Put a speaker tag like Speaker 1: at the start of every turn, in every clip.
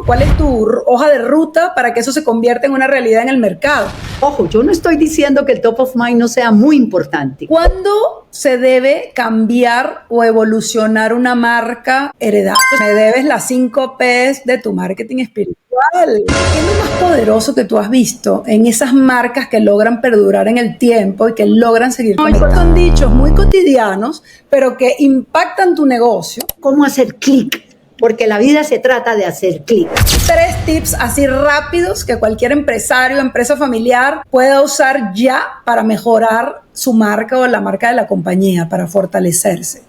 Speaker 1: ¿Cuál es tu hoja de ruta para que eso se convierta en una realidad en el mercado?
Speaker 2: Ojo, yo no estoy diciendo que el top of mind no sea muy importante.
Speaker 1: ¿Cuándo se debe cambiar o evolucionar una marca heredada? Me debes las 5 P's de tu marketing espiritual. ¿Qué es lo más poderoso que tú has visto en esas marcas que logran perdurar en el tiempo y que logran seguir conectadas? Son dichos muy cotidianos, pero que impactan tu negocio.
Speaker 2: ¿Cómo hacer clic? Porque la vida se trata de hacer clic.
Speaker 1: 3 tips así rápidos que cualquier empresario, empresa familiar pueda usar ya para mejorar su marca o la marca de la compañía, para fortalecerse.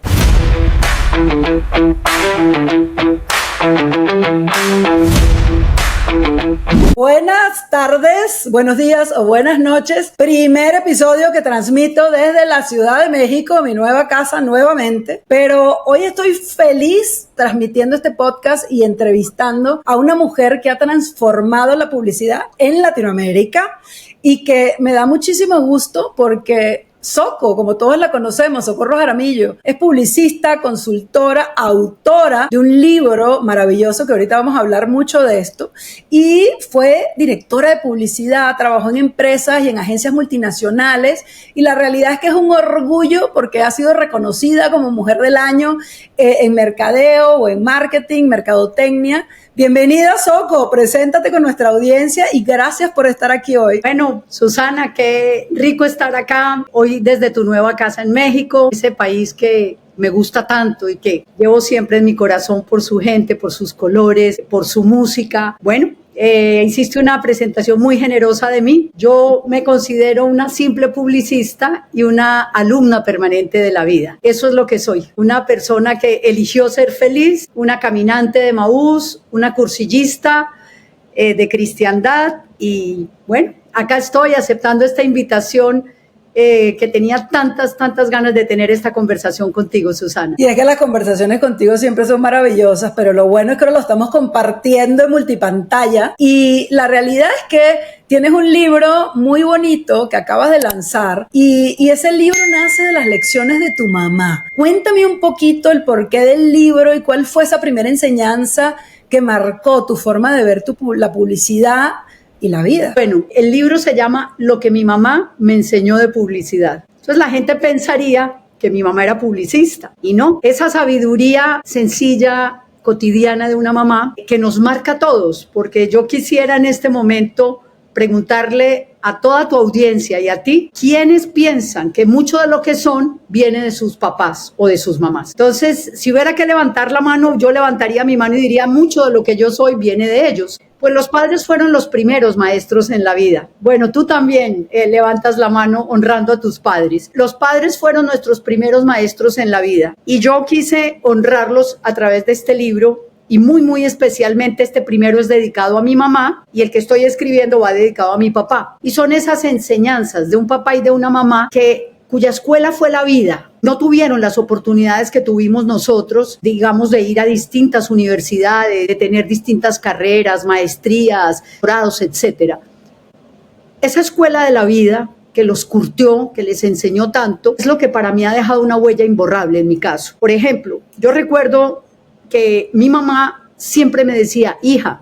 Speaker 1: Buenas tardes, buenos días o buenas noches. Primer episodio que transmito desde la Ciudad de México, mi nueva casa nuevamente. Pero hoy estoy feliz transmitiendo este podcast y entrevistando a una mujer que ha transformado la publicidad en Latinoamérica y que me da muchísimo gusto porque Soco, como todos la conocemos, Socorro Jaramillo, es publicista, consultora, autora de un libro maravilloso que ahorita vamos a hablar mucho de esto, y fue directora de publicidad, trabajó en empresas y en agencias multinacionales, y la realidad es que es un orgullo porque ha sido reconocida como Mujer del Año en mercadeo o en marketing, mercadotecnia. Bienvenida, Soco, preséntate con nuestra audiencia y gracias por estar aquí hoy.
Speaker 2: Bueno, Susana, qué rico estar acá hoy desde tu nueva casa en México, ese país que me gusta tanto y que llevo siempre en mi corazón por su gente, por sus colores, por su música. Bueno, hiciste una presentación muy generosa de mí. Yo me considero una simple publicista y una alumna permanente de la vida. Eso es lo que soy, una persona que eligió ser feliz, una caminante de Emaús, una cursillista de cristiandad, y bueno, acá estoy aceptando esta invitación que tenía tantas ganas de tener esta conversación contigo, Susana.
Speaker 1: Y es que las conversaciones contigo siempre son maravillosas, pero lo bueno es que lo estamos compartiendo en multipantalla, y la realidad es que tienes un libro muy bonito que acabas de lanzar y ese libro nace de las lecciones de tu mamá. Cuéntame un poquito el porqué del libro y cuál fue esa primera enseñanza que marcó tu forma de ver la publicidad y la vida.
Speaker 2: Bueno, el libro se llama Lo que mi mamá me enseñó de publicidad. Entonces la gente pensaría que mi mamá era publicista, y no. Esa sabiduría sencilla, cotidiana de una mamá que nos marca a todos, porque yo quisiera en este momento preguntarle a toda tu audiencia y a ti, ¿quiénes piensan que mucho de lo que son viene de sus papás o de sus mamás? Entonces, si hubiera que levantar la mano, yo levantaría mi mano y diría, mucho de lo que yo soy viene de ellos. Pues los padres fueron los primeros maestros en la vida. Bueno, tú también levantas la mano honrando a tus padres. Los padres fueron nuestros primeros maestros en la vida, y yo quise honrarlos a través de este libro. Y muy especialmente este primero es dedicado a mi mamá, y el que estoy escribiendo va dedicado a mi papá. Y son esas enseñanzas de un papá y de una mamá cuya escuela fue la vida. No tuvieron las oportunidades que tuvimos nosotros, digamos, de ir a distintas universidades, de tener distintas carreras, maestrías, grados, etc. Esa escuela de la vida que los curtió, que les enseñó tanto, es lo que para mí ha dejado una huella imborrable en mi caso. Por ejemplo, yo recuerdo que mi mamá siempre me decía, hija,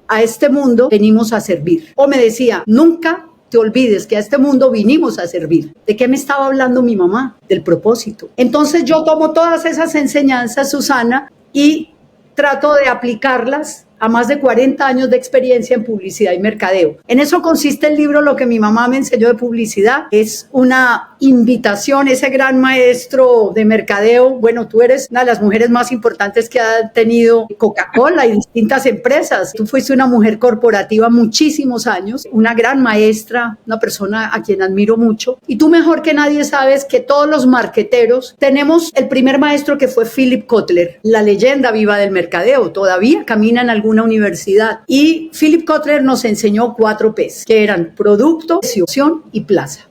Speaker 2: a este mundo venimos a servir. O me decía, nunca te olvides que a este mundo vinimos a servir. ¿De qué me estaba hablando mi mamá? Del propósito. Entonces yo tomo todas esas enseñanzas, Susana, y trato de aplicarlas a más de 40 años de experiencia en publicidad y mercadeo. En eso consiste el libro Lo que mi mamá me enseñó de publicidad. Es una invitación, ese gran maestro de mercadeo. Bueno, tú eres una de las mujeres más importantes que ha tenido Coca-Cola y distintas empresas. Tú fuiste una mujer corporativa muchísimos años, una gran maestra, una persona a quien admiro mucho. Y tú mejor que nadie sabes que todos los marqueteros tenemos el primer maestro, que fue Philip Kotler, la leyenda viva del mercadeo. Todavía camina en alguna universidad. Y Philip Kotler nos enseñó 4 P's, que eran producto, opción y plaza.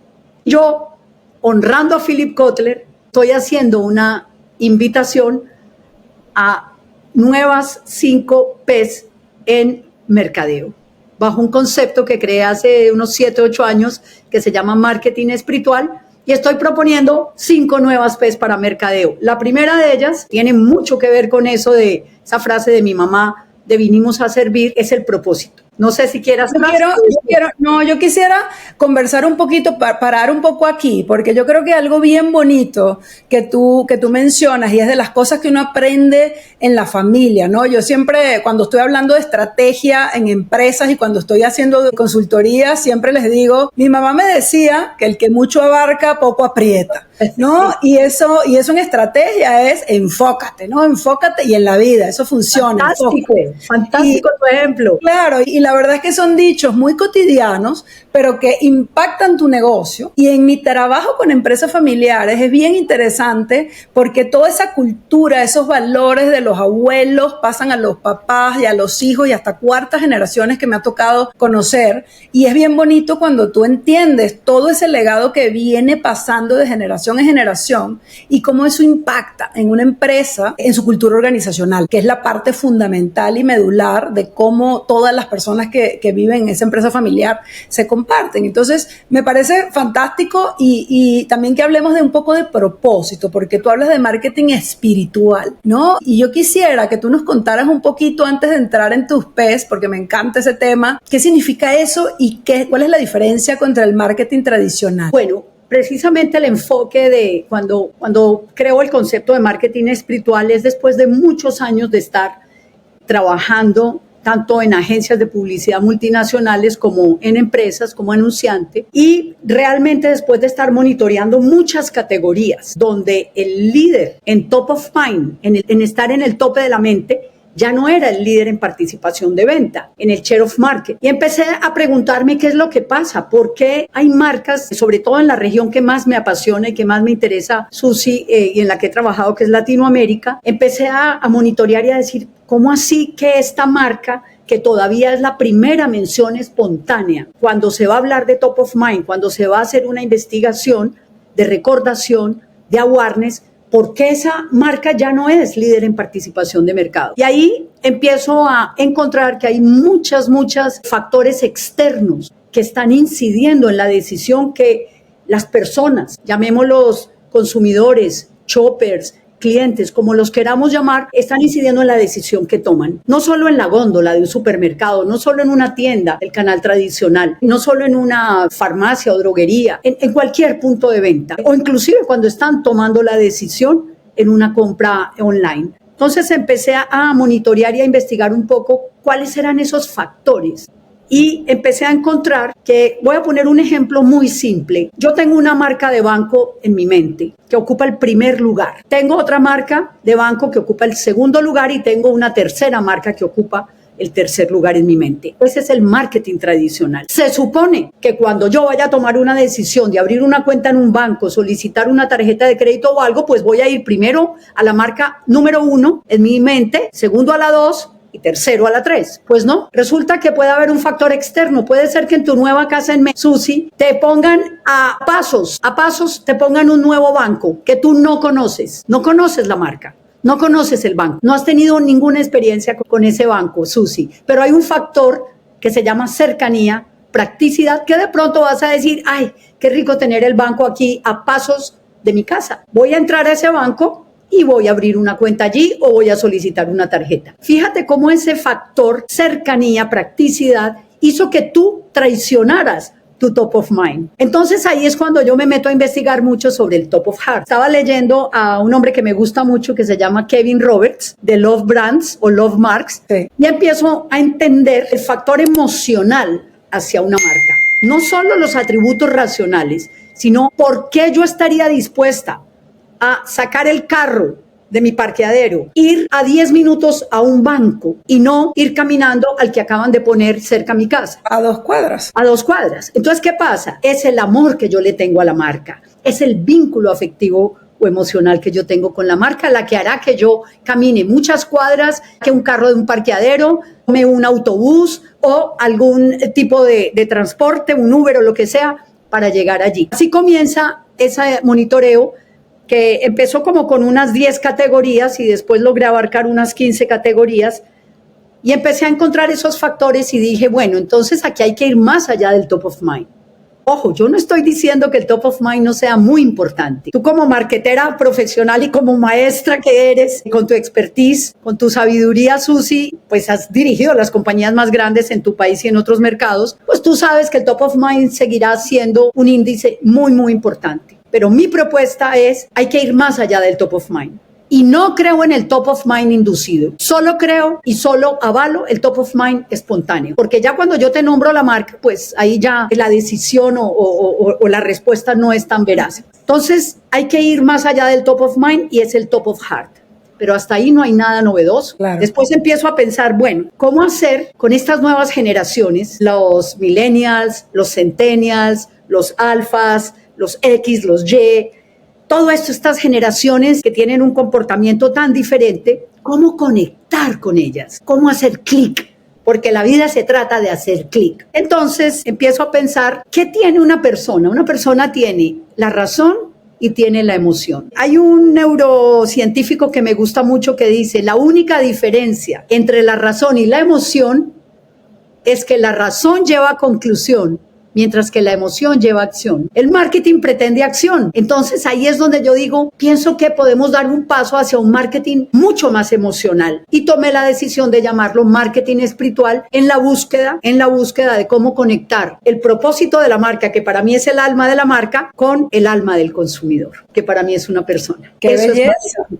Speaker 2: Yo, honrando a Philip Kotler, estoy haciendo una invitación a nuevas 5 P's en mercadeo, bajo un concepto que creé hace unos 7, 8 años, que se llama marketing espiritual, y estoy proponiendo 5 nuevas P's para mercadeo. La primera de ellas tiene mucho que ver con eso de esa frase de mi mamá, de vinimos a servir es el propósito. No sé si quieras
Speaker 1: yo quisiera conversar un poquito, parar un poco aquí, porque yo creo que algo bien bonito que tú mencionas, y es de las cosas que uno aprende en la familia, ¿no? Yo siempre, cuando estoy hablando de estrategia en empresas y cuando estoy haciendo consultoría, siempre les digo, mi mamá me decía que el que mucho abarca, poco aprieta, ¿no? Y eso en estrategia es enfócate, ¿no? Enfócate y en la vida, eso funciona.
Speaker 2: Fantástico tu ejemplo.
Speaker 1: Claro, y la verdad es que son dichos muy cotidianos, pero que impactan tu negocio. Y en mi trabajo con empresas familiares es bien interesante porque toda esa cultura, esos valores de los abuelos pasan a los papás y a los hijos y hasta cuartas generaciones que me ha tocado conocer. Y es bien bonito cuando tú entiendes todo ese legado que viene pasando de generación en generación y cómo eso impacta en una empresa, en su cultura organizacional, que es la parte fundamental y medular de cómo todas las personas que viven en esa empresa familiar se comparten. Entonces, me parece fantástico y también que hablemos de un poco de propósito, porque tú hablas de marketing espiritual, ¿no? Y yo quisiera que tú nos contaras un poquito antes de entrar en tus P's, porque me encanta ese tema, ¿qué significa eso y cuál es la diferencia contra el marketing tradicional?
Speaker 2: Bueno, precisamente el enfoque de cuando creo el concepto de marketing espiritual es después de muchos años de estar trabajando tanto en agencias de publicidad multinacionales como en empresas, como anunciante, y realmente después de estar monitoreando muchas categorías, donde el líder en top of mind, en estar en el tope de la mente, ya no era el líder en participación de venta, en el share of market. Y empecé a preguntarme qué es lo que pasa, por qué hay marcas, sobre todo en la región que más me apasiona y que más me interesa, Susi, y en la que he trabajado, que es Latinoamérica. Empecé a monitorear y a decir, ¿cómo así que esta marca, que todavía es la primera mención espontánea, cuando se va a hablar de top of mind, cuando se va a hacer una investigación de recordación, de awareness, ¿por qué esa marca ya no es líder en participación de mercado? Y ahí empiezo a encontrar que hay muchos factores externos que están incidiendo en la decisión que las personas, llamémoslos consumidores, shoppers, clientes, como los queramos llamar, están incidiendo en la decisión que toman. No solo en la góndola de un supermercado, no solo en una tienda, el canal tradicional, no solo en una farmacia o droguería, en cualquier punto de venta, o inclusive cuando están tomando la decisión en una compra online. Entonces empecé a monitorear y a investigar un poco cuáles eran esos factores. Y empecé a encontrar que, voy a poner un ejemplo muy simple. Yo tengo una marca de banco en mi mente que ocupa el primer lugar. Tengo otra marca de banco que ocupa el segundo lugar y tengo una tercera marca que ocupa el tercer lugar en mi mente. Ese es el marketing tradicional. Se supone que cuando yo vaya a tomar una decisión de abrir una cuenta en un banco, solicitar una tarjeta de crédito o algo, pues voy a ir primero a la marca número 1 en mi mente, segundo a la 2, y tercero a la 3. Pues no, resulta que puede haber un factor externo. Puede ser que en tu nueva casa en Susi te pongan a pasos te pongan un nuevo banco que tú no conoces la marca, no conoces el banco, no has tenido ninguna experiencia con ese banco, Susi, pero hay un factor que se llama cercanía, practicidad, que de pronto vas a decir, ay, qué rico tener el banco aquí a pasos de mi casa. Voy a entrar a ese banco y voy a abrir una cuenta allí o voy a solicitar una tarjeta. Fíjate cómo ese factor cercanía, practicidad, hizo que tú traicionaras tu top of mind. Entonces ahí es cuando yo me meto a investigar mucho sobre el top of heart. Estaba leyendo a un hombre que me gusta mucho que se llama Kevin Roberts, de Love Brands o Love Marks, sí. Y empiezo a entender el factor emocional hacia una marca. No solo los atributos racionales, sino por qué yo estaría dispuesta a sacar el carro de mi parqueadero, ir a 10 minutos a un banco y no ir caminando al que acaban de poner cerca a mi casa.
Speaker 1: A 2 cuadras.
Speaker 2: A 2 cuadras. Entonces, ¿qué pasa? Es el amor que yo le tengo a la marca, es el vínculo afectivo o emocional que yo tengo con la marca, la que hará que yo camine muchas cuadras, que un carro de un parqueadero, tome un autobús o algún tipo de transporte, un Uber o lo que sea, para llegar allí. Así comienza ese monitoreo que empezó como con unas 10 categorías y después logré abarcar unas 15 categorías y empecé a encontrar esos factores y dije, bueno, entonces aquí hay que ir más allá del top of mind. Ojo, yo no estoy diciendo que el top of mind no sea muy importante. Tú como marketera profesional y como maestra que eres, con tu expertise, con tu sabiduría, Susi, pues has dirigido las compañías más grandes en tu país y en otros mercados, pues tú sabes que el top of mind seguirá siendo un índice muy, muy importante. Pero mi propuesta es, hay que ir más allá del top of mind. Y no creo en el top of mind inducido. Solo creo y solo avalo el top of mind espontáneo. Porque ya cuando yo te nombro la marca, pues ahí ya la decisión o la respuesta no es tan veraz. Entonces hay que ir más allá del top of mind y es el top of heart. Pero hasta ahí no hay nada novedoso.
Speaker 1: Claro.
Speaker 2: Después empiezo a pensar, bueno, ¿cómo hacer con estas nuevas generaciones? Los millennials, los centennials, los alfas, los X, los Y, todo esto, estas generaciones que tienen un comportamiento tan diferente, ¿cómo conectar con ellas? ¿Cómo hacer clic? Porque la vida se trata de hacer clic. Entonces empiezo a pensar, ¿qué tiene una persona? Una persona tiene la razón y tiene la emoción. Hay un neurocientífico que me gusta mucho que dice, la única diferencia entre la razón y la emoción es que la razón lleva a conclusión, mientras que la emoción lleva acción. El marketing pretende acción. Entonces ahí es donde yo digo, pienso que podemos dar un paso hacia un marketing mucho más emocional. Y tomé la decisión de llamarlo marketing espiritual en la búsqueda de cómo conectar el propósito de la marca, que para mí es el alma de la marca, con el alma del consumidor, que para mí es una persona.
Speaker 1: ¡Qué
Speaker 2: Eso
Speaker 1: belleza!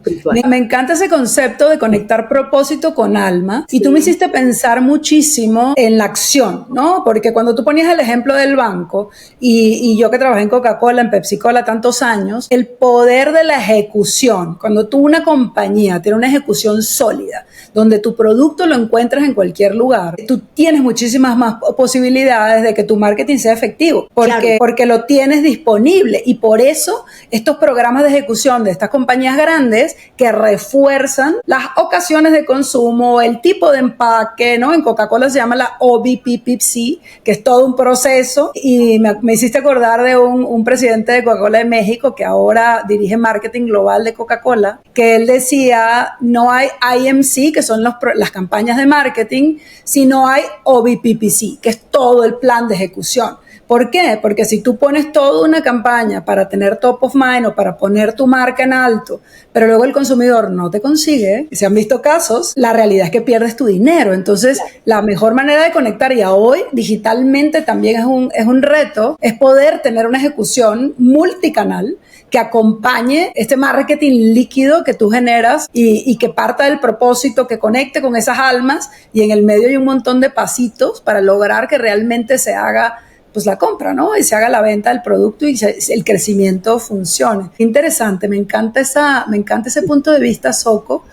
Speaker 2: Es
Speaker 1: Me encanta ese concepto de conectar propósito con alma. Sí. Y tú me hiciste pensar muchísimo en la acción, ¿no? Porque cuando tú ponías el ejemplo del banco y yo que trabajé en Coca-Cola, en Pepsi-Cola tantos años, el poder de la ejecución, cuando tú una compañía tiene una ejecución sólida, donde tu producto lo encuentras en cualquier lugar, tú tienes muchísimas más posibilidades de que tu marketing sea efectivo, porque lo tienes disponible y por eso estos programas de ejecución de estas compañías grandes que refuerzan las ocasiones de consumo, el tipo de empaque, ¿no? En Coca-Cola se llama la OBPPC, que es todo un proceso. Y me hiciste acordar de un presidente de Coca-Cola de México que ahora dirige marketing global de Coca-Cola, que él decía, no hay IMC, que son las campañas de marketing, sino hay OBPPC, que es todo el plan de ejecución. ¿Por qué? Porque si tú pones toda una campaña para tener top of mind o para poner tu marca en alto, pero luego el consumidor no te consigue, y se han visto casos, la realidad es que pierdes tu dinero. Entonces, la mejor manera de conectar, y hoy digitalmente también es un reto, es poder tener una ejecución multicanal que acompañe este marketing líquido que tú generas y que parta del propósito, que conecte con esas almas, y en el medio hay un montón de pasitos para lograr que realmente se haga pues la compra, ¿no? Y se haga la venta del producto y el crecimiento funcione. Interesante, me encanta ese punto de vista, Soco,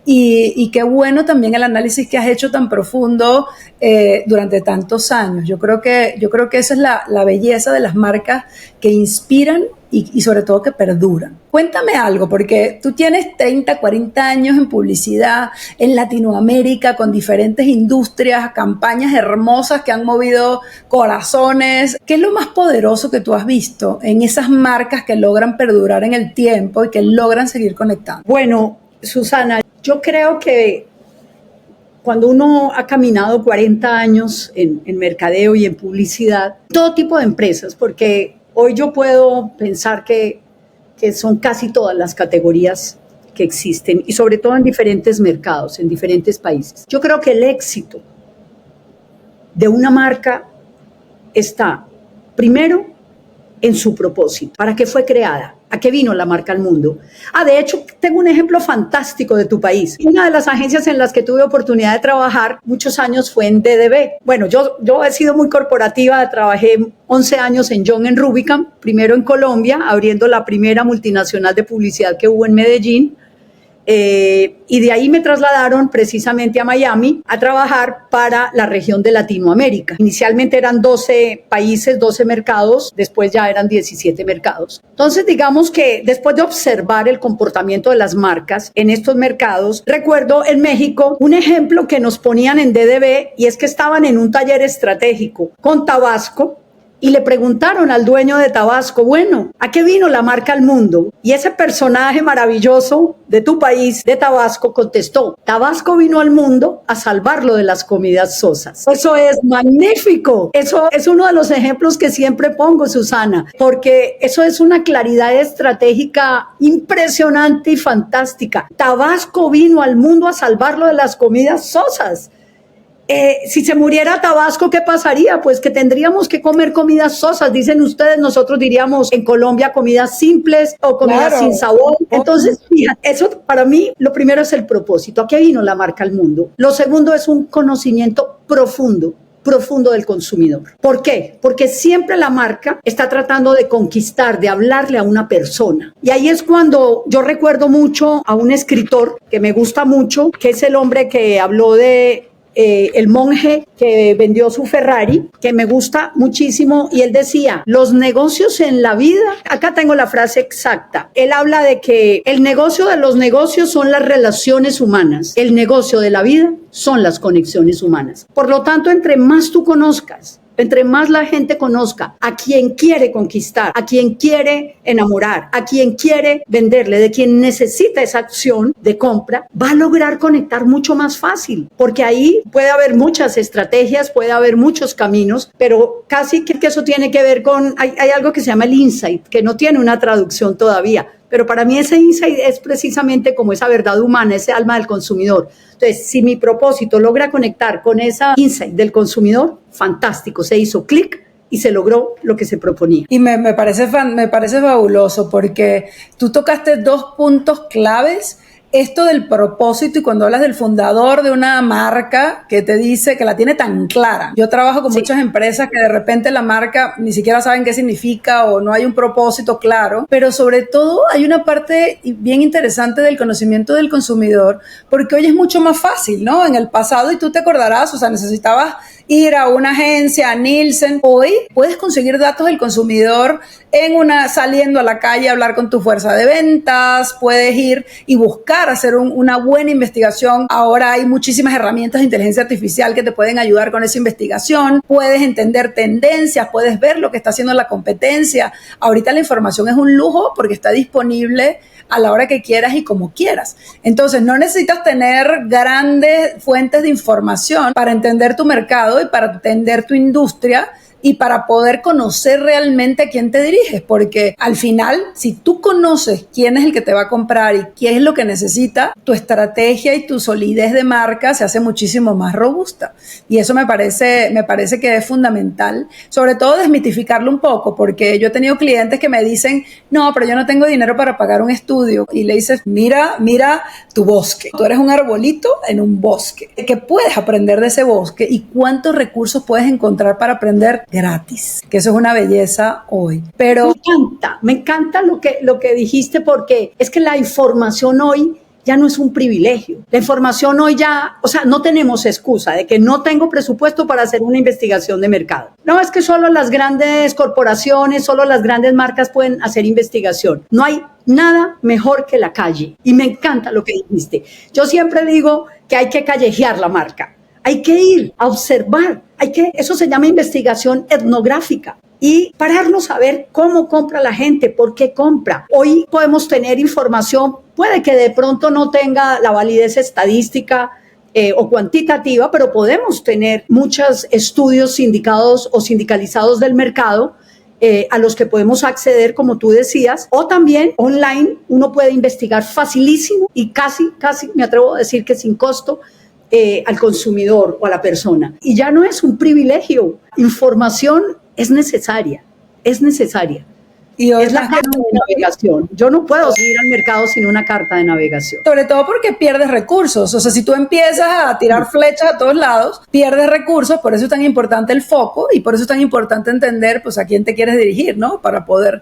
Speaker 1: y qué bueno también el análisis que has hecho tan profundo durante tantos años. Yo creo que esa es la belleza de las marcas que inspiran y sobre todo que perduran. Cuéntame algo, porque tú tienes 30, 40 años en publicidad en Latinoamérica con diferentes industrias, campañas hermosas que han movido corazones. ¿Qué es lo más poderoso que tú has visto en esas marcas que logran perdurar en el tiempo y que logran seguir conectando?
Speaker 2: Bueno, Susana, yo creo que cuando uno ha caminado 40 años en mercadeo y en publicidad, todo tipo de empresas, porque hoy yo puedo pensar que son casi todas las categorías que existen y sobre todo en diferentes mercados, en diferentes países. Yo creo que el éxito de una marca está primero en su propósito. ¿Para qué fue creada? ¿A qué vino la marca al mundo? De hecho, tengo un ejemplo fantástico de tu país. Una de las agencias en las que tuve oportunidad de trabajar muchos años fue en DDB. Bueno, yo he sido muy corporativa, trabajé 11 años en John & Rubicam, primero en Colombia, abriendo la primera multinacional de publicidad que hubo en Medellín. Y de ahí me trasladaron precisamente a Miami a trabajar para la región de Latinoamérica. Inicialmente eran 12 países, 12 mercados, después ya eran 17 mercados. Entonces, digamos que después de observar el comportamiento de las marcas en estos mercados, recuerdo en México un ejemplo que nos ponían en DDB, y es que estaban en un taller estratégico con Tabasco y le preguntaron al dueño de Tabasco, bueno, ¿a qué vino la marca al mundo? Y ese personaje maravilloso de tu país, de Tabasco, contestó, Tabasco vino al mundo a salvarlo de las comidas sosas. Eso es magnífico. Eso es uno de los ejemplos que siempre pongo, Susana, porque eso es una claridad estratégica impresionante y fantástica. Tabasco vino al mundo a salvarlo de las comidas sosas. Si se muriera Tabasco, ¿qué pasaría? Pues que tendríamos que comer comidas sosas, dicen ustedes, nosotros diríamos en Colombia comidas simples o comidas sin sabor. Entonces, fíjate, eso para mí, lo primero es el propósito. ¿A qué vino la marca al mundo? Lo segundo es un conocimiento profundo del consumidor. ¿Por qué? Porque siempre la marca está tratando de conquistar, de hablarle a una persona. Y ahí es cuando yo recuerdo mucho a un escritor que me gusta mucho, que es el hombre que habló de el monje que vendió su Ferrari, que me gusta muchísimo, y él decía, los negocios en la vida, acá tengo la frase exacta, él habla de que el negocio de los negocios son las relaciones humanas, el negocio de la vida son las conexiones humanas. Por lo tanto, entre más tú conozcas, entre más la gente conozca a quien quiere conquistar, a quien quiere enamorar, a quien quiere venderle, de quien necesita esa acción de compra, va a lograr conectar mucho más fácil, porque ahí puede haber muchas estrategias, puede haber muchos caminos, pero casi que eso tiene que ver con, hay algo que se llama el insight, que no tiene una traducción todavía, pero para mí ese insight es precisamente como esa verdad humana, ese alma del consumidor. Entonces, si mi propósito logra conectar con esa insight del consumidor, fantástico, se hizo clic y se logró lo que se proponía.
Speaker 1: Y me parece fabuloso porque tú tocaste dos puntos claves. Esto del propósito, y cuando hablas del fundador de una marca que te dice que la tiene tan clara. Yo trabajo con muchas empresas que de repente la marca ni siquiera saben qué significa o no hay un propósito claro, pero sobre todo hay una parte bien interesante del conocimiento del consumidor, porque hoy es mucho más fácil, ¿no? En el pasado, y tú te acordarás, o sea, necesitabas ir a una agencia, a Nielsen. Hoy puedes conseguir datos del consumidor saliendo a la calle a hablar con tu fuerza de ventas, puedes ir y buscar hacer una buena investigación. Ahora hay muchísimas herramientas de inteligencia artificial que te pueden ayudar con esa investigación, puedes entender tendencias, puedes ver lo que está haciendo la competencia. Ahorita la información es un lujo porque está disponible a la hora que quieras y como quieras. Entonces, no necesitas tener grandes fuentes de información para entender tu mercado y para entender tu industria y para poder conocer realmente a quién te diriges, porque al final, si tú conoces quién es el que te va a comprar y qué es lo que necesita, tu estrategia y tu solidez de marca se hace muchísimo más robusta. Y eso me parece que es fundamental, sobre todo desmitificarlo un poco, porque yo he tenido clientes que me dicen, no, pero yo no tengo dinero para pagar un estudio. Y le dices, mira tu bosque. Tú eres un arbolito en un bosque. ¿Qué puedes aprender de ese bosque? ¿Y cuántos recursos puedes encontrar para aprender gratis? Que eso es una belleza hoy. Pero
Speaker 2: me encanta lo que dijiste, porque es que la información hoy ya no es un privilegio. La información hoy ya, o sea, no tenemos excusa de que no tengo presupuesto para hacer una investigación de mercado. No, es que solo las grandes corporaciones, solo las grandes marcas pueden hacer investigación. No hay nada mejor que la calle. Y me encanta lo que dijiste. Yo siempre digo que hay que callejear la marca. Hay que ir a observar. Eso se llama investigación etnográfica. Y pararnos a ver cómo compra la gente, por qué compra. Hoy podemos tener información, puede que de pronto no tenga la validez estadística o cuantitativa, pero podemos tener muchos estudios sindicados o sindicalizados del mercado a los que podemos acceder, como tú decías, o también online uno puede investigar facilísimo y casi me atrevo a decir que sin costo al consumidor o a la persona. Y ya no es un privilegio, información es necesaria. Y hoy es la carta de navegación. Yo no puedo seguir al mercado sin una carta de navegación.
Speaker 1: Sobre todo porque pierdes recursos. O sea, si tú empiezas a tirar flechas a todos lados, pierdes recursos. Por eso es tan importante el foco y por eso es tan importante entender pues a quién te quieres dirigir, ¿no? Para poder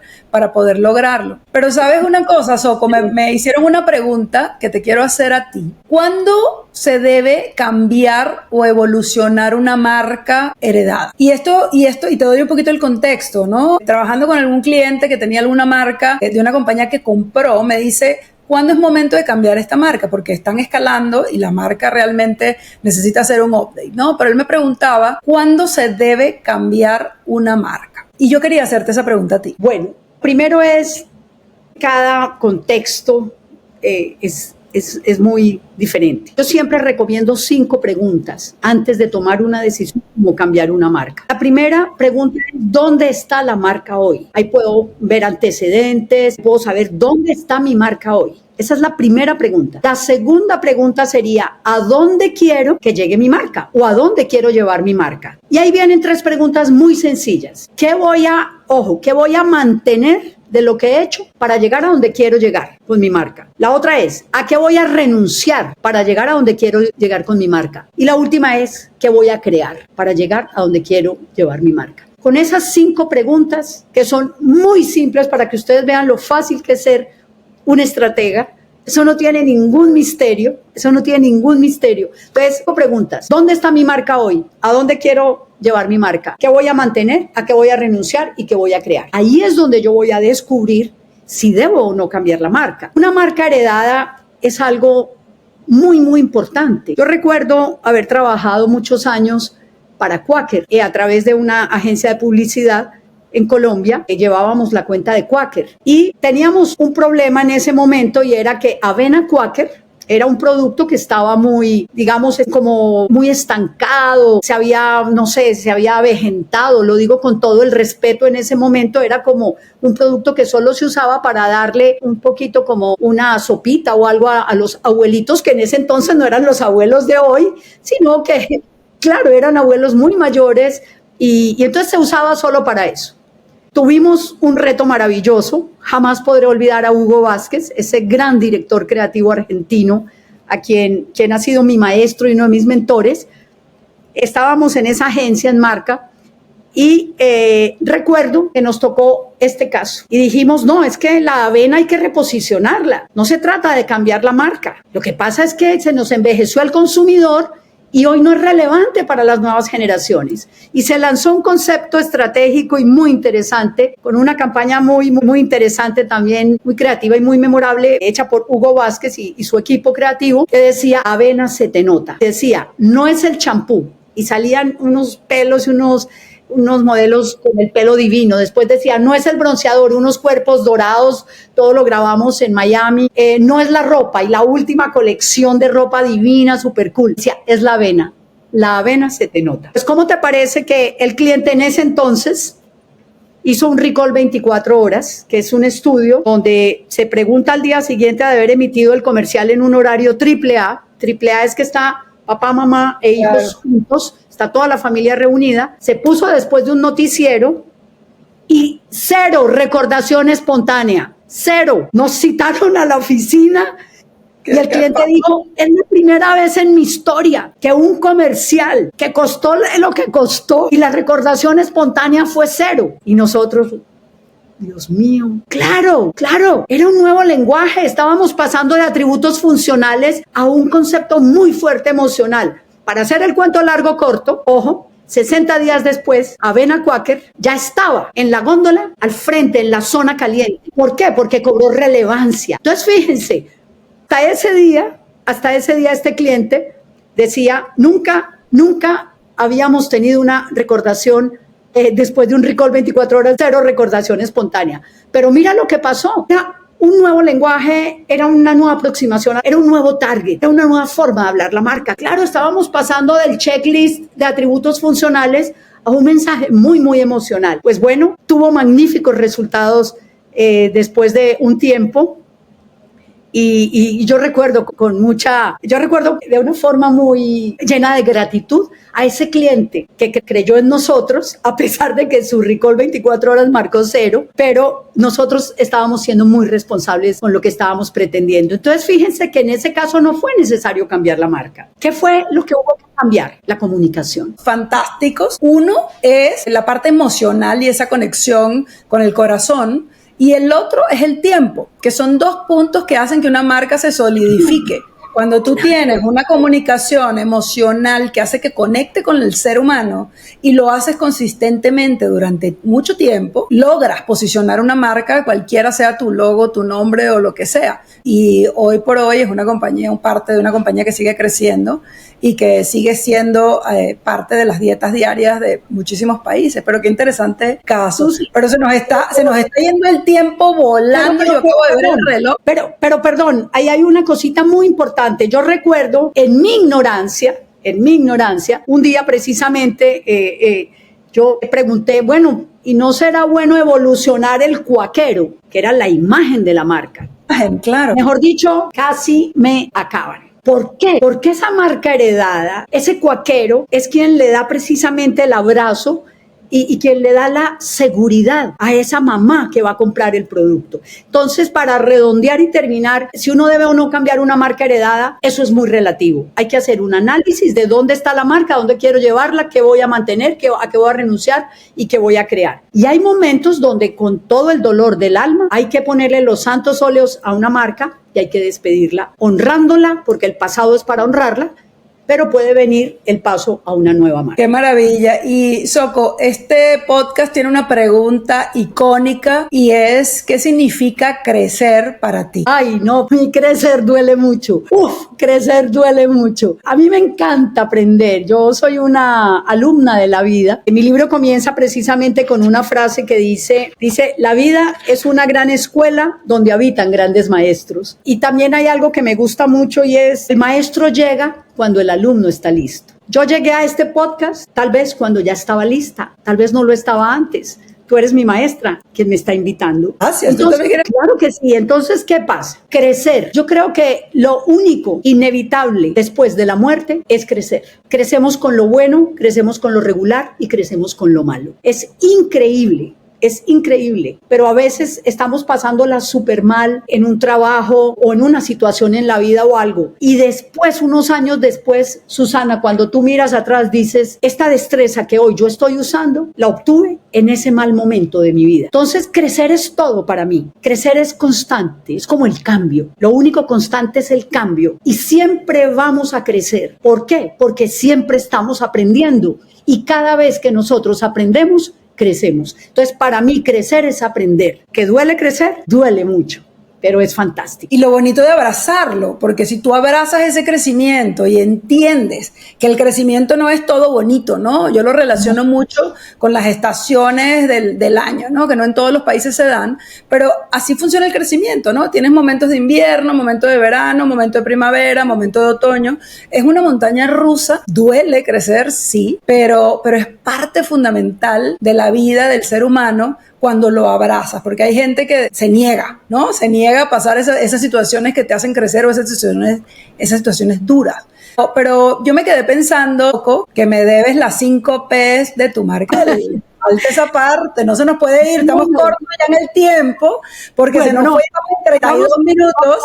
Speaker 1: lograrlo. Pero ¿sabes una cosa, Soco? Me hicieron una pregunta que te quiero hacer a ti. ¿Cuándo se debe cambiar o evolucionar una marca heredada? Y te doy un poquito el contexto, ¿no? Trabajando con algún cliente que tenía alguna marca de una compañía que compró, me dice, ¿cuándo es momento de cambiar esta marca? Porque están escalando y la marca realmente necesita hacer un update, ¿no? Pero él me preguntaba, ¿cuándo se debe cambiar una marca? Y yo quería hacerte esa pregunta a ti.
Speaker 2: Bueno, primero es, cada contexto es muy diferente. Yo siempre recomiendo 5 preguntas antes de tomar una decisión como cambiar una marca. La primera pregunta es, ¿dónde está la marca hoy? Ahí puedo ver antecedentes, puedo saber dónde está mi marca hoy. Esa es la primera pregunta. La segunda pregunta sería, ¿a dónde quiero que llegue mi marca? ¿O a dónde quiero llevar mi marca? Y ahí vienen 3 preguntas muy sencillas. ¿Qué voy a mantener de lo que he hecho para llegar a donde quiero llegar con mi marca? La otra es, ¿a qué voy a renunciar para llegar a donde quiero llegar con mi marca? Y la última es, ¿qué voy a crear para llegar a donde quiero llevar mi marca? Con esas 5 preguntas, que son muy simples para que ustedes vean lo fácil que es ser un estratega, eso no tiene ningún misterio, Entonces, 5 preguntas. ¿Dónde está mi marca hoy? ¿A dónde quiero llevar mi marca? ¿Qué voy a mantener? ¿A qué voy a renunciar? ¿Y qué voy a crear? Ahí es donde yo voy a descubrir si debo o no cambiar la marca. Una marca heredada es algo muy, muy importante. Yo recuerdo haber trabajado muchos años para Quaker a través de una agencia de publicidad en Colombia, llevábamos la cuenta de Quaker y teníamos un problema en ese momento, y era que Avena Quaker era un producto que estaba muy, digamos, como muy estancado, se había avejentado, lo digo con todo el respeto, en ese momento era como un producto que solo se usaba para darle un poquito como una sopita o algo a los abuelitos, que en ese entonces no eran los abuelos de hoy, sino que, claro, eran abuelos muy mayores, y entonces se usaba solo para eso. Tuvimos un reto maravilloso, jamás podré olvidar a Hugo Vázquez, ese gran director creativo argentino, a quien ha sido mi maestro y uno de mis mentores. Estábamos en esa agencia en marca y recuerdo que nos tocó este caso y dijimos, no, es que la avena hay que reposicionarla, no se trata de cambiar la marca, lo que pasa es que se nos envejeció el consumidor y hoy no es relevante para las nuevas generaciones. Y se lanzó un concepto estratégico y muy interesante, con una campaña muy, muy interesante también, muy creativa y muy memorable, hecha por Hugo Vázquez y su equipo creativo, que decía, avena se te nota. Decía, no es el champú. Y salían unos pelos y unos modelos con el pelo divino. Después decía, no es el bronceador, unos cuerpos dorados, todo lo grabamos en Miami. No es la ropa, y la última colección de ropa divina, super cool. Decía, es la avena se te nota. Pues, ¿cómo te parece que el cliente en ese entonces hizo un recall 24 horas, que es un estudio donde se pregunta al día siguiente de haber emitido el comercial en un horario AAA? AAA es que está papá, mamá e hijos juntos, está toda la familia reunida, se puso después de un noticiero y 0 recordación espontánea, 0. Nos citaron a la oficina y el cliente dijo, es la primera vez en mi historia que un comercial que costó lo que costó y la recordación espontánea fue 0. Y nosotros, Dios mío, claro, era un nuevo lenguaje, estábamos pasando de atributos funcionales a un concepto muy fuerte emocional. Para hacer el cuento largo corto, ojo, 60 días después, Avena Quaker ya estaba en la góndola al frente, en la zona caliente. ¿Por qué? Porque cobró relevancia. Entonces, fíjense, hasta ese día este cliente decía, nunca habíamos tenido una recordación después de un recall 24 horas, 0 recordación espontánea. Pero mira lo que pasó. Era un nuevo lenguaje, era una nueva aproximación, era un nuevo target, era una nueva forma de hablar la marca. Claro, estábamos pasando del checklist de atributos funcionales a un mensaje muy, muy emocional. Pues bueno, tuvo magníficos resultados después de un tiempo. Y yo recuerdo de una forma muy llena de gratitud a ese cliente que creyó en nosotros, a pesar de que su recall 24 horas marcó 0, pero nosotros estábamos siendo muy responsables con lo que estábamos pretendiendo. Entonces, fíjense que en ese caso no fue necesario cambiar la marca. ¿Qué fue lo que hubo que cambiar? La comunicación.
Speaker 1: Fantásticos. Uno es la parte emocional y esa conexión con el corazón. Y el otro es el tiempo, que son 2 puntos que hacen que una marca se solidifique. Cuando tú tienes una comunicación emocional que hace que conecte con el ser humano y lo haces consistentemente durante mucho tiempo, logras posicionar una marca, cualquiera sea tu logo, tu nombre o lo que sea. Y hoy por hoy es una compañía, parte de una compañía que sigue creciendo y que sigue siendo parte de las dietas diarias de muchísimos países. Pero qué interesante caso. Pero se nos está yendo el tiempo volando. Yo acabo de ver el reloj.
Speaker 2: Pero perdón, ahí hay una cosita muy importante. Yo recuerdo en mi ignorancia, un día precisamente yo pregunté, bueno, ¿y no será bueno evolucionar el cuaquero? Que era la imagen de la marca.
Speaker 1: Claro.
Speaker 2: Mejor dicho, casi me acaban. ¿Por qué? Porque esa marca heredada, ese cuaquero, es quien le da precisamente el abrazo y quien le da la seguridad a esa mamá que va a comprar el producto. Entonces, para redondear y terminar, si uno debe o no cambiar una marca heredada, eso es muy relativo. Hay que hacer un análisis de dónde está la marca, dónde quiero llevarla, qué voy a mantener, a qué voy a renunciar y qué voy a crear. Y hay momentos donde con todo el dolor del alma hay que ponerle los santos óleos a una marca y hay que despedirla, honrándola, porque el pasado es para honrarla, pero puede venir el paso a una nueva marca.
Speaker 1: ¡Qué maravilla! Y Soko, este podcast tiene una pregunta icónica y es, ¿qué significa crecer para ti?
Speaker 2: Ay, no, crecer duele mucho. Crecer duele mucho. A mí me encanta aprender. Yo soy una alumna de la vida. Mi libro comienza precisamente con una frase que dice, la vida es una gran escuela donde habitan grandes maestros. Y también hay algo que me gusta mucho y es, el maestro llega cuando el alumno está listo. Yo llegué a este podcast tal vez cuando ya estaba lista, tal vez no lo estaba antes. Tú eres mi maestra, quien me está invitando.
Speaker 1: Gracias.
Speaker 2: Entonces, claro que sí. Entonces, ¿qué pasa? Crecer. Yo creo que lo único inevitable después de la muerte es crecer. Crecemos con lo bueno, crecemos con lo regular y crecemos con lo malo. Es increíble. Es increíble, pero a veces estamos pasándola súper mal en un trabajo o en una situación en la vida o algo. Y después, unos años después, Susana, cuando tú miras atrás, dices, esta destreza que hoy yo estoy usando, la obtuve en ese mal momento de mi vida. Entonces, crecer es todo para mí. Crecer es constante, es como el cambio. Lo único constante es el cambio. Y siempre vamos a crecer. ¿Por qué? Porque siempre estamos aprendiendo. Y cada vez que nosotros aprendemos, crecemos. Entonces, para mí, crecer es aprender. ¿Que duele crecer? Duele mucho, pero es fantástico.
Speaker 1: Y lo bonito de abrazarlo, porque si tú abrazas ese crecimiento y entiendes que el crecimiento no es todo bonito, ¿no? Yo lo relaciono mucho con las estaciones del año, ¿no? Que no en todos los países se dan, pero así funciona el crecimiento, ¿no? Tienes momentos de invierno, momentos de verano, momento de primavera, momento de otoño. Es una montaña rusa, duele crecer, sí, pero es parte fundamental de la vida del ser humano cuando lo abrazas, porque hay gente que se niega, ¿no? Se niega a pasar esas situaciones que te hacen crecer o esas situaciones duras. Pero yo me quedé pensando que me debes las 5 P's de tu marca. Falta esa parte, no se nos puede ir, estamos cortos ya en el tiempo, porque se nos fue en 32 minutos,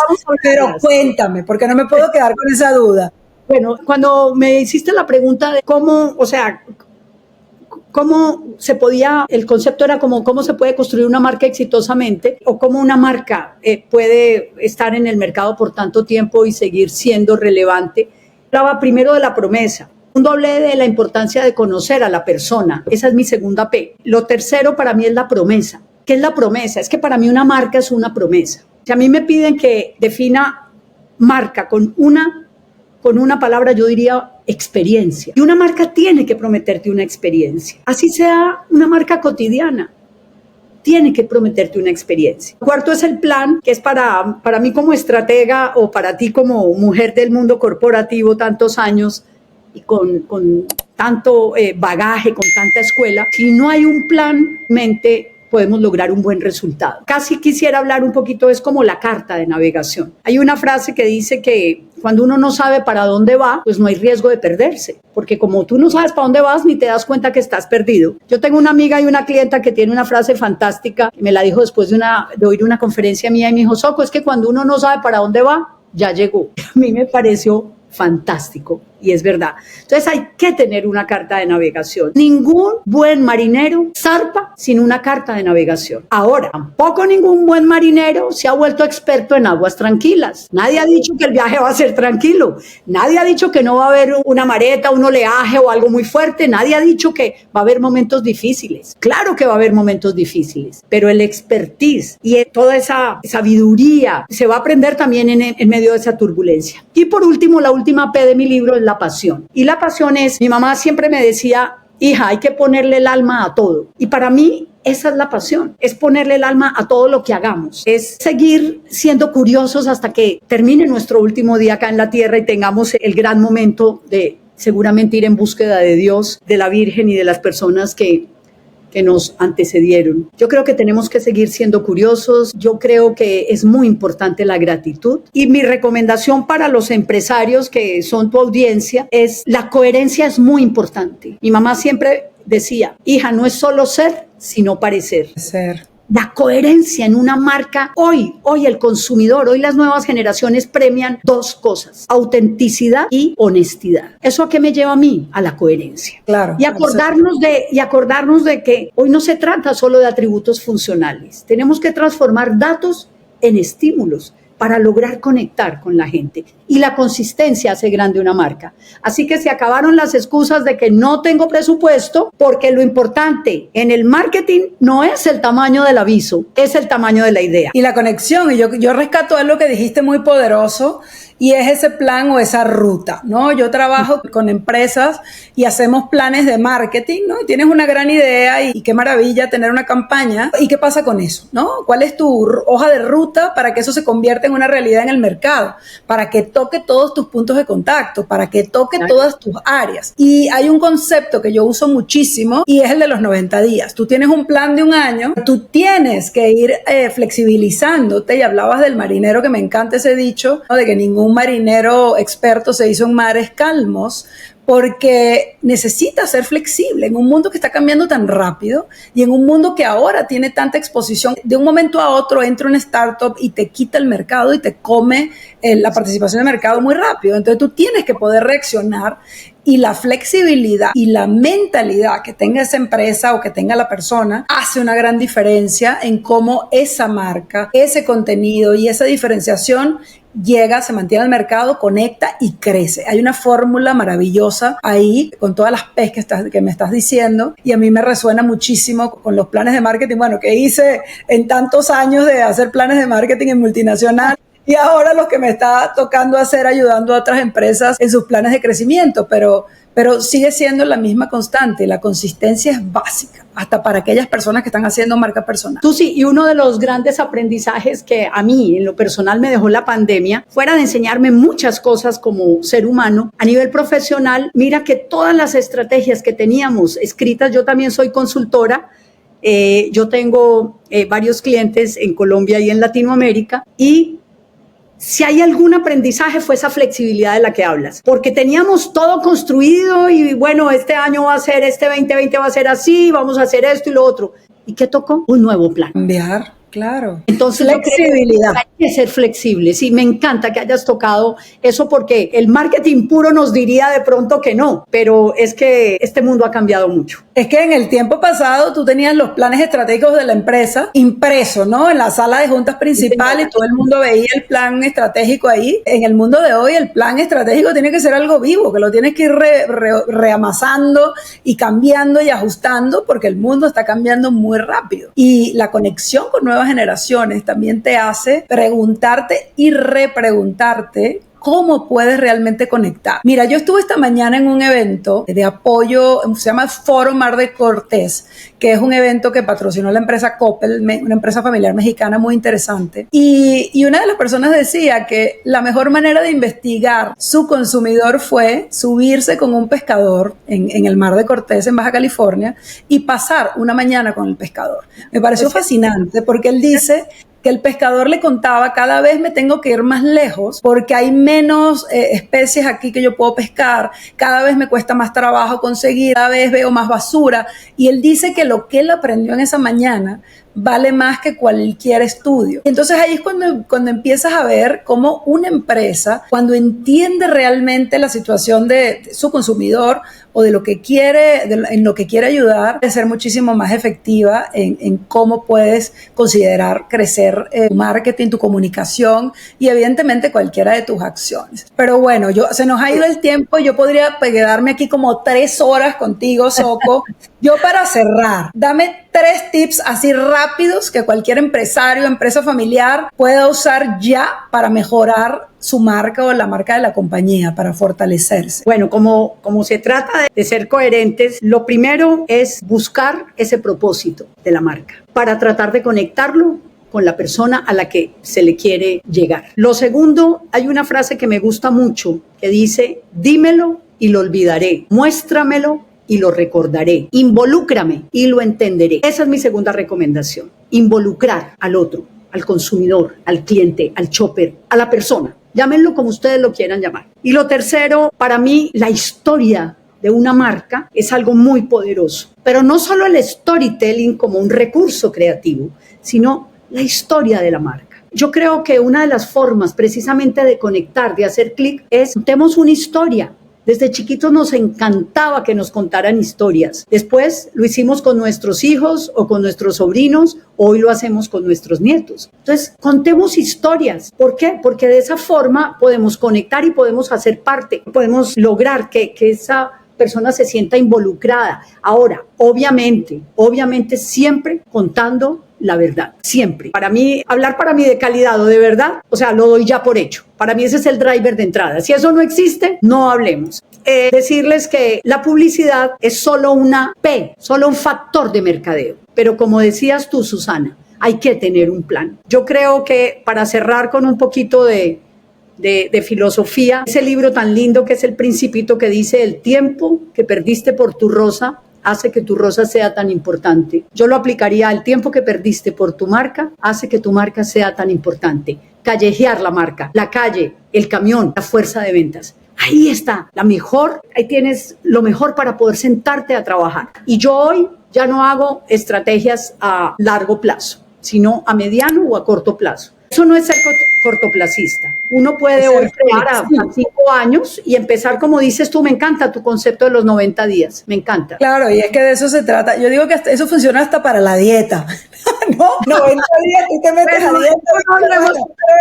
Speaker 1: pero cuéntame, porque no me puedo quedar con esa duda.
Speaker 2: Bueno, cuando me hiciste la pregunta de cómo se podía, el concepto era como cómo se puede construir una marca exitosamente o cómo una marca puede estar en el mercado por tanto tiempo y seguir siendo relevante. Hablaba primero de la promesa. Segundo, hablé de la importancia de conocer a la persona. Esa es mi segunda P. Lo tercero para mí es la promesa. ¿Qué es la promesa? Es que para mí una marca es una promesa. Si a mí me piden que defina marca con una palabra, yo diría experiencia. Y una marca tiene que prometerte una experiencia. Así sea una marca cotidiana, tiene que prometerte una experiencia. Cuarto es el plan, que es para mí como estratega o para ti como mujer del mundo corporativo, tantos años y con tanto bagaje, con tanta escuela. Si no hay un plan, podemos lograr un buen resultado. Casi quisiera hablar un poquito, es como la carta de navegación. Hay una frase que dice que cuando uno no sabe para dónde va, pues no hay riesgo de perderse, porque como tú no sabes para dónde vas, ni te das cuenta que estás perdido. Yo tengo una amiga y una clienta que tiene una frase fantástica, me la dijo después de oír una conferencia mía y me dijo, Soko, es que cuando uno no sabe para dónde va, ya llegó. A mí me pareció fantástico y es verdad. Entonces hay que tener una carta de navegación. Ningún buen marinero zarpa sin una carta de navegación. Ahora, tampoco ningún buen marinero se ha vuelto experto en aguas tranquilas. Nadie ha dicho que el viaje va a ser tranquilo. Nadie ha dicho que no va a haber una mareta, un oleaje o algo muy fuerte. Nadie ha dicho que va a haber momentos difíciles. Claro que va a haber momentos difíciles, pero el expertise y toda esa sabiduría se va a aprender también en medio de esa turbulencia. Y por último, la última P de mi libro es la pasión. Y la pasión es, mi mamá siempre me decía, hija, hay que ponerle el alma a todo. Y para mí, esa es la pasión, es ponerle el alma a todo lo que hagamos, es seguir siendo curiosos hasta que termine nuestro último día acá en la tierra y tengamos el gran momento de seguramente ir en búsqueda de Dios, de la Virgen y de las personas que nos antecedieron. Yo creo que tenemos que seguir siendo curiosos, yo creo que es muy importante la gratitud y mi recomendación para los empresarios que son tu audiencia es la coherencia es muy importante. Mi mamá siempre decía, hija, no es solo ser, sino parecer.
Speaker 1: Ser.
Speaker 2: La coherencia en una marca, hoy el consumidor, hoy las nuevas generaciones premian dos cosas, autenticidad y honestidad. ¿Eso a qué me lleva a mí? A la coherencia.
Speaker 1: Claro.
Speaker 2: Y acordarnos de que hoy no se trata solo de atributos funcionales. Tenemos que transformar datos en estímulos para lograr conectar con la gente. Y la consistencia hace grande una marca. Así que se acabaron las excusas de que no tengo presupuesto, porque lo importante en el marketing no es el tamaño del aviso, es el tamaño de la idea.
Speaker 1: Y la conexión, y yo rescato algo que dijiste muy poderoso, y es ese plan o esa ruta, ¿no? Yo trabajo con empresas y hacemos planes de marketing, ¿no? Y tienes una gran idea y qué maravilla tener una campaña. ¿Y qué pasa con eso, no? ¿Cuál es tu hoja de ruta para que eso se convierta en una realidad en el mercado? Para que toque todos tus puntos de contacto, para que toque todas tus áreas. Y hay un concepto que yo uso muchísimo y es el de los 90 días. Tú tienes un plan de un año, tú tienes que ir flexibilizándote, y hablabas del marinero, que me encanta ese dicho, ¿no? De que ningún marinero experto se hizo en mares calmos, porque necesita ser flexible en un mundo que está cambiando tan rápido y en un mundo que ahora tiene tanta exposición. De un momento a otro entra una startup y te quita el mercado y te come la participación de mercado muy rápido. Entonces tú tienes que poder reaccionar, y la flexibilidad y la mentalidad que tenga esa empresa o que tenga la persona hace una gran diferencia en cómo esa marca, ese contenido y esa diferenciación llega, se mantiene al mercado, conecta y crece. Hay una fórmula maravillosa ahí con todas las P's que me estás diciendo, y a mí me resuena muchísimo con los planes de marketing, bueno, que hice en tantos años de hacer planes de marketing en multinacional. Y ahora lo que me está tocando hacer, ayudando a otras empresas en sus planes de crecimiento, pero sigue siendo la misma constante. La consistencia es básica, hasta para aquellas personas que están haciendo marca personal.
Speaker 2: Tú sí, y uno de los grandes aprendizajes que a mí en lo personal me dejó la pandemia, fuera de enseñarme muchas cosas como ser humano, a nivel profesional, mira que todas las estrategias que teníamos escritas, yo también soy consultora, yo tengo varios clientes en Colombia y en Latinoamérica, y si hay algún aprendizaje fue esa flexibilidad de la que hablas, porque teníamos todo construido y bueno, este año va a ser, este 2020 va a ser así, vamos a hacer esto y lo otro. ¿Y qué tocó? Un nuevo plan.
Speaker 1: Cambiar, claro.
Speaker 2: Entonces, flexibilidad. Hay que ser flexibles. Sí, me encanta que hayas tocado eso, porque el marketing puro nos diría de pronto que no, pero es que este mundo ha cambiado mucho.
Speaker 1: Es que en el tiempo pasado tú tenías los planes estratégicos de la empresa impresos, ¿no? En la sala de juntas principal, y todo el mundo veía el plan estratégico ahí. En el mundo de hoy el plan estratégico tiene que ser algo vivo, que lo tienes que ir reamasando y cambiando y ajustando, porque el mundo está cambiando muy rápido. Y la conexión con nuevas generaciones también te hace preguntarte y repreguntarte cómo puedes realmente conectar. Mira, yo estuve esta mañana en un evento de apoyo, se llama Foro Mar de Cortés, que es un evento que patrocinó la empresa Coppel, una empresa familiar mexicana muy interesante. Y una de las personas decía que la mejor manera de investigar su consumidor fue subirse con un pescador en el Mar de Cortés, en Baja California, y pasar una mañana con el pescador. Me pareció fascinante, porque él dice que el pescador le contaba: cada vez me tengo que ir más lejos porque hay menos especies aquí que yo puedo pescar, cada vez me cuesta más trabajo conseguir, cada vez veo más basura. Y él dice que lo que él aprendió en esa mañana vale más que cualquier estudio. Entonces ahí es cuando empiezas a ver cómo una empresa, cuando entiende realmente la situación de su consumidor o de lo que quiere, en lo que quiere ayudar, de ser muchísimo más efectiva en cómo puedes considerar crecer tu marketing, tu comunicación y evidentemente cualquiera de tus acciones. Pero bueno, se nos ha ido el tiempo. Yo podría quedarme aquí como 3 horas contigo, Soko. Yo, para cerrar, dame 3 tips así rápido rápidos que cualquier empresario, empresa familiar pueda usar ya para mejorar su marca o la marca de la compañía, para fortalecerse?
Speaker 2: Bueno, como se trata de ser coherentes, lo primero es buscar ese propósito de la marca para tratar de conectarlo con la persona a la que se le quiere llegar. Lo segundo, hay una frase que me gusta mucho que dice: dímelo y lo olvidaré, muéstramelo y lo recordaré, involúcrame y lo entenderé. Esa es mi segunda recomendación: involucrar al otro, al consumidor, al cliente, al shopper, a la persona. Llámenlo como ustedes lo quieran llamar. Y lo tercero, para mí, la historia de una marca es algo muy poderoso. Pero no solo el storytelling como un recurso creativo, sino la historia de la marca. Yo creo que una de las formas precisamente de conectar, de hacer clic, es contemos una historia. Desde chiquitos nos encantaba que nos contaran historias. Después lo hicimos con nuestros hijos o con nuestros sobrinos. Hoy lo hacemos con nuestros nietos. Entonces, contemos historias. ¿Por qué? Porque de esa forma podemos conectar y podemos hacer parte. Podemos lograr que esa persona se sienta involucrada. Ahora, obviamente siempre contando la verdad, siempre. Para mí, hablar para mí de calidad o de verdad, o sea, lo doy ya por hecho. Para mí ese es el driver de entrada. Si eso no existe, no hablemos. Decirles que la publicidad es solo una P, solo un factor de mercadeo. Pero como decías tú, Susana, hay que tener un plan. Yo creo que, para cerrar con un poquito de filosofía, ese libro tan lindo que es El Principito, que dice: el tiempo que perdiste por tu rosa hace que tu rosa sea tan importante. Yo lo aplicaría: el tiempo que perdiste por tu marca hace que tu marca sea tan importante. Callejear la marca, la calle, el camión, la fuerza de ventas. Ahí está, ahí tienes lo mejor para poder sentarte a trabajar. Y yo hoy ya no hago estrategias a largo plazo, sino a mediano o a corto plazo. Eso no es ser cortoplacista. Uno puede hoy crear a 5 años y empezar, como dices tú, me encanta tu concepto de los 90 días, me encanta.
Speaker 1: Claro, y es que de eso se trata. Yo digo que eso funciona hasta para la dieta. ¿No? 90 días, tú te metes a dieta,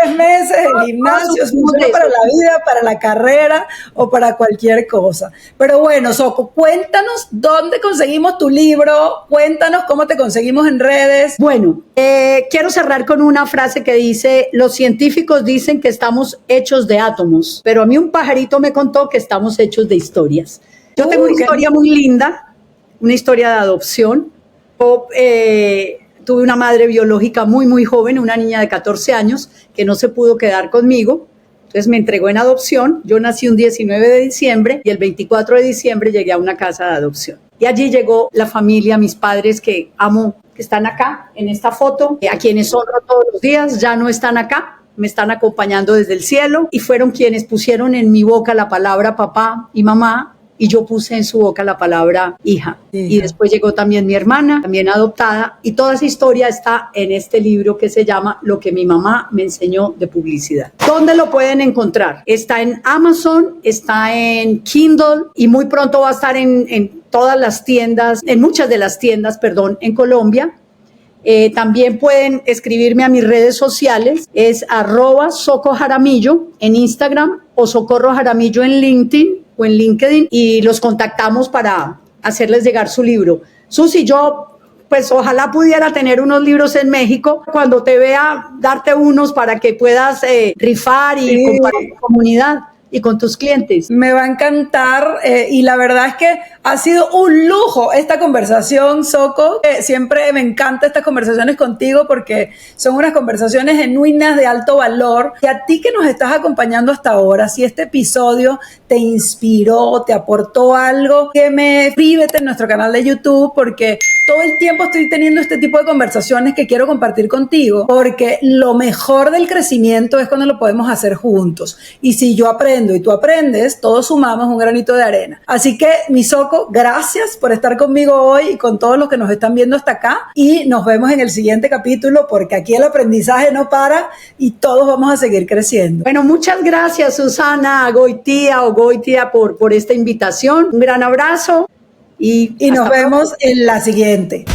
Speaker 1: 3 meses, el gimnasio, funciona para la vida, para la carrera o para cualquier cosa. Pero bueno, Soco, cuéntanos dónde conseguimos tu libro, cuéntanos cómo te conseguimos en redes.
Speaker 2: Bueno, quiero cerrar con una frase que dice: los científicos dicen que estamos hechos de átomos, pero a mí un pajarito me contó que estamos hechos de historias. Yo tengo una historia muy linda, una historia de adopción. Tuve una madre biológica muy, muy joven, una niña de 14 años que no se pudo quedar conmigo. Entonces me entregó en adopción. Yo nací un 19 de diciembre y el 24 de diciembre llegué a una casa de adopción. Y allí llegó la familia, mis padres que amo, que están acá en esta foto, a quienes honro todos los días. Ya no están acá, me están acompañando desde el cielo y fueron quienes pusieron en mi boca la palabra papá y mamá. Y yo puse en su boca la palabra hija. Y después llegó también mi hermana, también adoptada, y toda esa historia está en este libro que se llama Lo que mi mamá me enseñó de publicidad. ¿Dónde lo pueden encontrar? Está en Amazon, está en Kindle y muy pronto va a estar en todas las tiendas, en muchas de las tiendas, en Colombia. También pueden escribirme a mis redes sociales, es @socojaramillo en Instagram o Socorro Jaramillo en LinkedIn o en LinkedIn, y los contactamos para hacerles llegar su libro. Susi, yo pues ojalá pudiera tener unos libros en México, cuando te vea darte unos para que puedas rifar y compartir con tu comunidad y con tus clientes.
Speaker 1: Me va a encantar y la verdad es que ha sido un lujo esta conversación, Soco. Siempre me encantan estas conversaciones contigo porque son unas conversaciones genuinas de alto valor. Y a ti que nos estás acompañando hasta ahora, si este episodio te inspiró, te aportó algo, suscríbete en nuestro canal de YouTube, porque todo el tiempo estoy teniendo este tipo de conversaciones que quiero compartir contigo, porque lo mejor del crecimiento es cuando lo podemos hacer juntos. Y si yo aprendo y tú aprendes, todos sumamos un granito de arena. Así que, mi Soco, gracias por estar conmigo hoy y con todos los que nos están viendo hasta acá, y nos vemos en el siguiente capítulo, porque aquí el aprendizaje no para y todos vamos a seguir creciendo.
Speaker 2: Bueno, muchas gracias, Susana Goitía por esta invitación. Un gran abrazo y
Speaker 1: nos vemos en la siguiente.